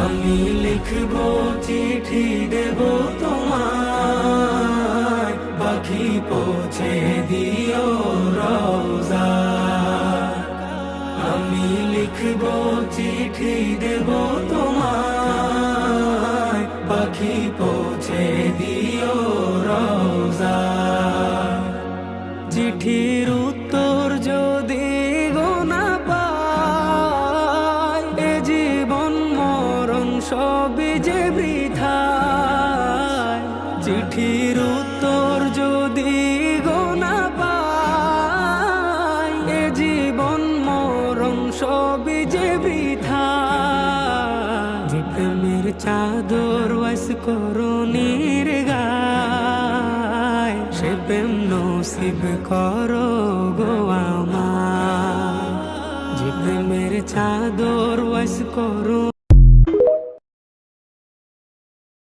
আমি লিখব চিঠি দেব তোমায়, পাখি পৌঁছে দিও রওজা। আমি লিখব চিঠি দেব তোমায়, পাখি পৌঁছে দিও রওজা। চিঠির উত্তর যদি গোনা পাই, এ জীবন মরণ সবই যে বৃথায়। চিঠির উত্তর যদি গোনা পাই, এ জীবন মরণ সবই যে বৃথায়। যে প্রেমের চাদর ওয়াস করুণীর গায়, সে প্রেম নসিব করো গো আমার। যে প্রেমের চাদর ওয়াস করো